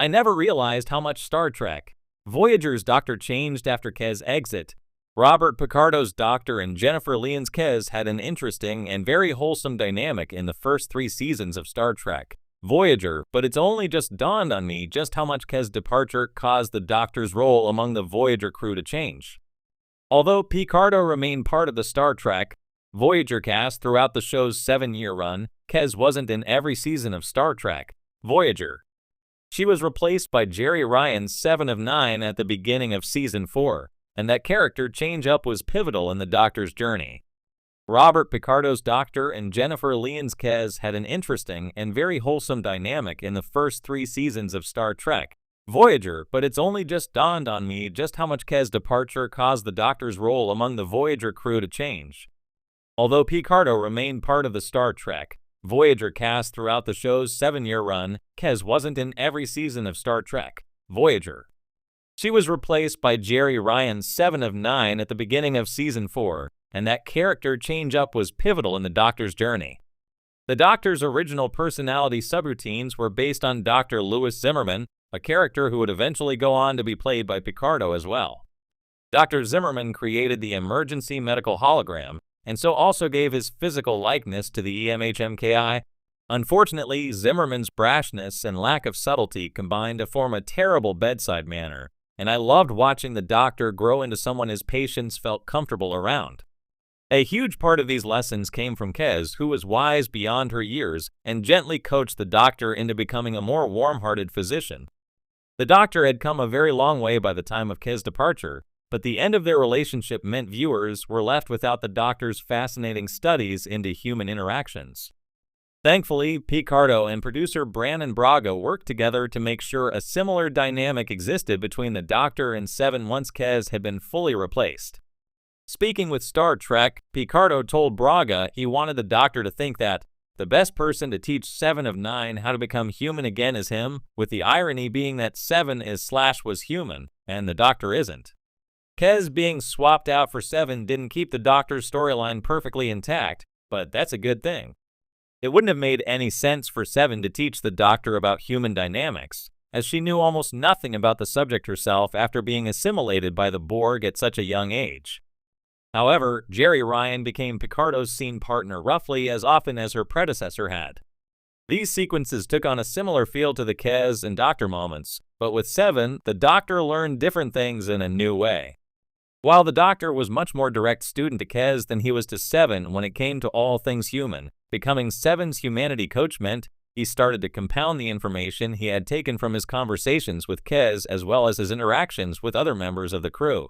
I never realized how much Star Trek Voyager's Doctor changed after Kes' exit. Robert Picardo's Doctor and Jennifer Lyon's Kes had an interesting and very wholesome dynamic in the first 3 seasons of Star Trek Voyager, but it's only just dawned on me just how much Kes' departure caused the Doctor's role among the Voyager crew to change. Although Picardo remained part of the Star Trek Voyager cast throughout the show's 7-year run, Kes wasn't in every season of Star Trek Voyager. She was replaced by Jerry Ryan's 7 of 9 at the beginning of Season 4, and that character change-up was pivotal in the Doctor's journey. Robert Picardo's Doctor and Jennifer Lyon's Kes had an interesting and very wholesome dynamic in the first 3 seasons of Star Trek Voyager, but it's only just dawned on me just how much Kes' departure caused the Doctor's role among the Voyager crew to change. Although Picardo remained part of the Star Trek Voyager cast throughout the show's 7-year run, Kes wasn't in every season of Star Trek Voyager. She was replaced by Jerry Ryan's 7 of 9 at the beginning of Season 4, and that character change-up was pivotal in the Doctor's journey. The Doctor's original personality subroutines were based on Dr. Louis Zimmerman, a character who would eventually go on to be played by Picardo as well. Dr. Zimmerman created the emergency medical hologram, and so also gave his physical likeness to the EMHMKI. Unfortunately, Zimmerman's brashness and lack of subtlety combined to form a terrible bedside manner, and I loved watching the Doctor grow into someone his patients felt comfortable around. A huge part of these lessons came from Kes, who was wise beyond her years and gently coached the Doctor into becoming a more warm-hearted physician. The Doctor had come a very long way by the time of Kes' departure, but the end of their relationship meant viewers were left without the Doctor's fascinating studies into human interactions. Thankfully, Picardo and producer Brannon Braga worked together to make sure a similar dynamic existed between the Doctor and Seven once Kes had been fully replaced. Speaking with Star Trek, Picardo told Braga he wanted the Doctor to think that the best person to teach 7 of 9 how to become human again is him, with the irony being that 7 was human, and the Doctor isn't. Kes being swapped out for 7 didn't keep the Doctor's storyline perfectly intact, but that's a good thing. It wouldn't have made any sense for 7 to teach the Doctor about human dynamics, as she knew almost nothing about the subject herself after being assimilated by the Borg at such a young age. However, Jerry Ryan became Picardo's scene partner roughly as often as her predecessor had. These sequences took on a similar feel to the Kes and Doctor moments, but with 7, the Doctor learned different things in a new way. While the Doctor was much more direct student to Kes than he was to 7 when it came to all things human, becoming 7's humanity coach meant he started to compound the information he had taken from his conversations with Kes as well as his interactions with other members of the crew.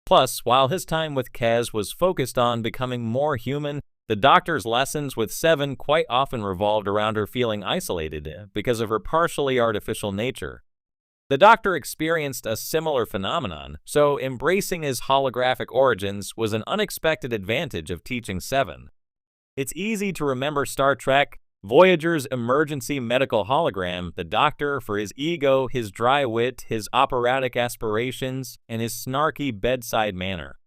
Plus, while his time with Kes was focused on becoming more human, the Doctor's lessons with 7 quite often revolved around her feeling isolated because of her partially artificial nature. The Doctor experienced a similar phenomenon, so embracing his holographic origins was an unexpected advantage of teaching 7. It's easy to remember Star Trek Voyager's emergency medical hologram, the Doctor, for his ego, his dry wit, his operatic aspirations, and his snarky bedside manner.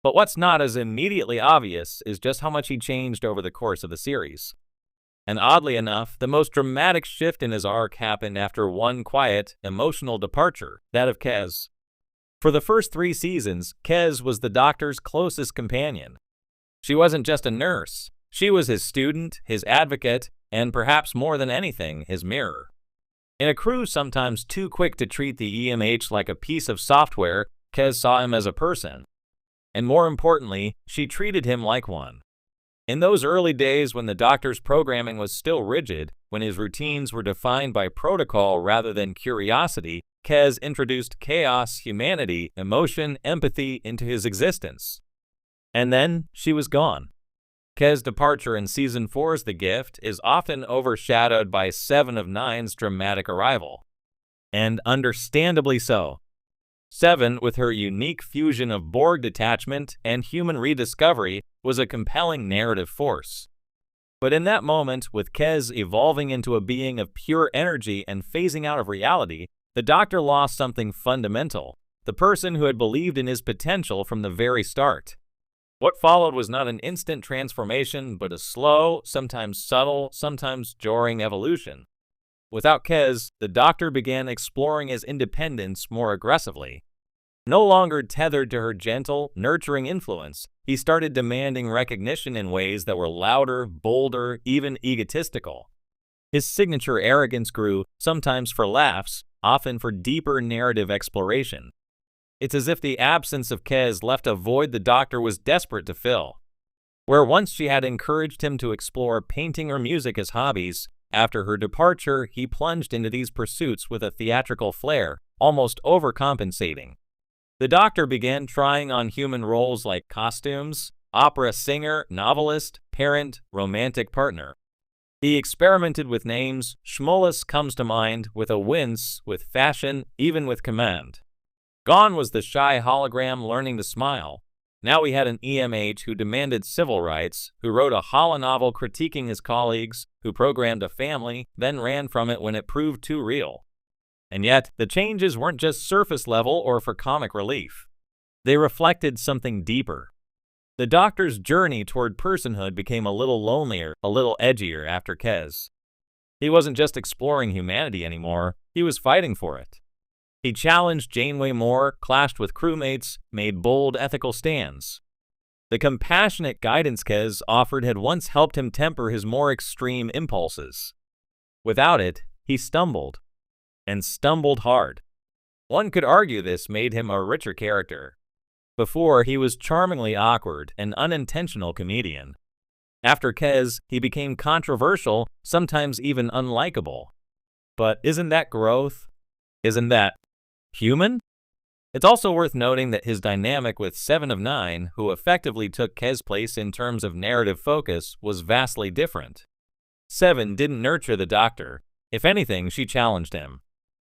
But what's not as immediately obvious is just how much he changed over the course of the series. And oddly enough, the most dramatic shift in his arc happened after one quiet, emotional departure, that of Kes. For the first 3 seasons, Kes was the Doctor's closest companion. She wasn't just a nurse. She was his student, his advocate, and perhaps more than anything, his mirror. In a crew sometimes too quick to treat the EMH like a piece of software, Kes saw him as a person. And more importantly, she treated him like one. In those early days when the Doctor's programming was still rigid, when his routines were defined by protocol rather than curiosity, Kes introduced chaos, humanity, emotion, empathy into his existence. And then she was gone. Kes' departure in Season 4's The Gift is often overshadowed by 7 of 9's dramatic arrival. And understandably so. 7, with her unique fusion of Borg detachment and human rediscovery, was a compelling narrative force. But in that moment, with Kes evolving into a being of pure energy and phasing out of reality, the Doctor lost something fundamental, the person who had believed in his potential from the very start. What followed was not an instant transformation, but a slow, sometimes subtle, sometimes jarring evolution. Without Kez, the doctor began exploring his independence more aggressively. No longer tethered to her gentle, nurturing influence, he started demanding recognition in ways that were louder, bolder, even egotistical. His signature arrogance grew, sometimes for laughs, often for deeper narrative exploration. It's as if the absence of Kez left a void the doctor was desperate to fill. Where once she had encouraged him to explore painting or music as hobbies, after her departure he plunged into these pursuits with a theatrical flair, almost overcompensating. The doctor began trying on human roles like costumes, opera singer, novelist, parent, romantic partner. He experimented with names. Shmolus comes to mind, with a wince, with fashion, even with command. Gone was the shy hologram learning to smile. Now we had an EMH who demanded civil rights, who wrote a holonovel critiquing his colleagues, who programmed a family, then ran from it when it proved too real. And yet, the changes weren't just surface level or for comic relief. They reflected something deeper. The doctor's journey toward personhood became a little lonelier, a little edgier after Kez. He wasn't just exploring humanity anymore, he was fighting for it. He challenged Janeway more, clashed with crewmates, made bold ethical stands. The compassionate guidance Kez offered had once helped him temper his more extreme impulses. Without it, he stumbled. And stumbled hard. One could argue this made him a richer character. Before, he was charmingly awkward, an unintentional comedian. After Kez, he became controversial, sometimes even unlikable. But isn't that growth? Isn't that human? It's also worth noting that his dynamic with 7 of 9, who effectively took Kez's place in terms of narrative focus, was vastly different. 7 didn't nurture the doctor. If anything, she challenged him.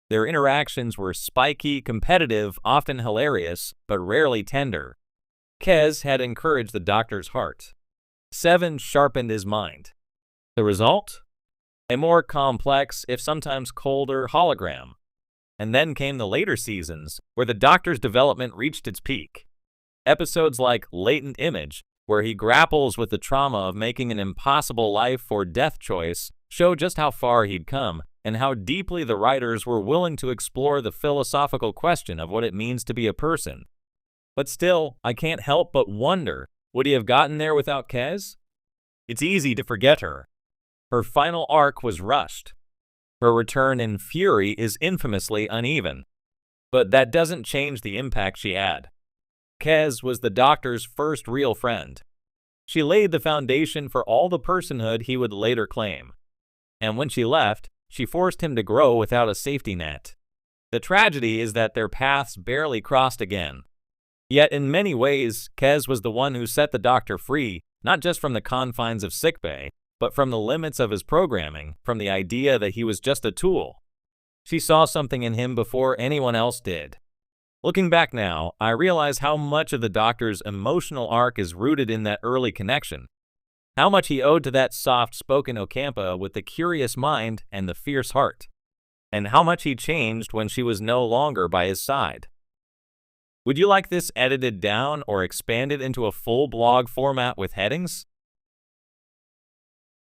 Their interactions were spiky, competitive, often hilarious, but rarely tender. Kez had encouraged the doctor's heart. 7 sharpened his mind. The result? A more complex, if sometimes colder, hologram. And then came the later seasons, where the doctor's development reached its peak. Episodes like Latent Image, where he grapples with the trauma of making an impossible life or death choice, show just how far he'd come, and how deeply the writers were willing to explore the philosophical question of what it means to be a person. But still, I can't help but wonder, would he have gotten there without Kez? It's easy to forget her. Her final arc was rushed. Her return in Fury is infamously uneven. But that doesn't change the impact she had. Kez was the doctor's first real friend. She laid the foundation for all the personhood he would later claim. And when she left, she forced him to grow without a safety net. The tragedy is that their paths barely crossed again. Yet in many ways, Kez was the one who set the doctor free, not just from the confines of sickbay, but from the limits of his programming, from the idea that he was just a tool. She saw something in him before anyone else did. Looking back now, I realize how much of the doctor's emotional arc is rooted in that early connection. How much he owed to that soft-spoken Ocampa with the curious mind and the fierce heart. And how much he changed when she was no longer by his side. Would you like this edited down or expanded into a full blog format with headings?